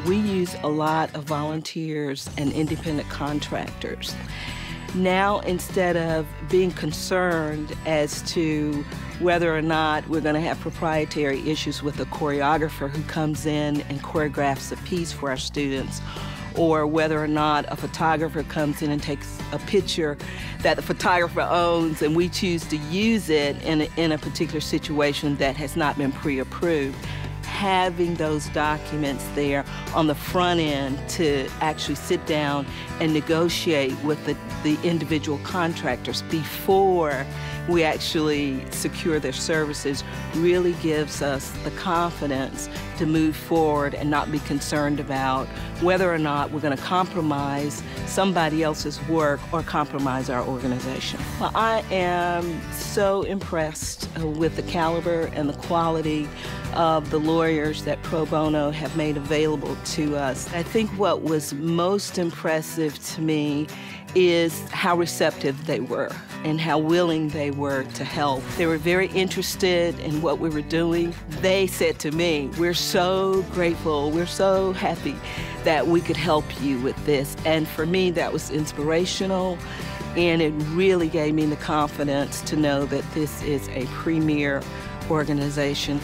We use a lot of volunteers and independent contractors. Now, instead of being concerned as to whether or not we're going to have proprietary issues with a choreographer who comes in and choreographs a piece for our students, or whether or not a photographer comes in and takes a picture that the photographer owns and we choose to use it in a particular situation that has not been pre-approved, having those documents there on the front end to actually sit down and negotiate with the individual contractors before we actually secure their services really gives us the confidence to move forward and not be concerned about whether or not we're going to compromise somebody else's work or compromise our organization. Well, I am so impressed with the caliber and the quality of the lawyers that Pro Bono have made available to us. I think what was most impressive to me is how receptive they were and how willing they were to help. They were very interested in what we were doing. They said to me, "We're so grateful, we're so happy that we could help you with this." And for me, that was inspirational, and it really gave me the confidence to know that this is a premier organization.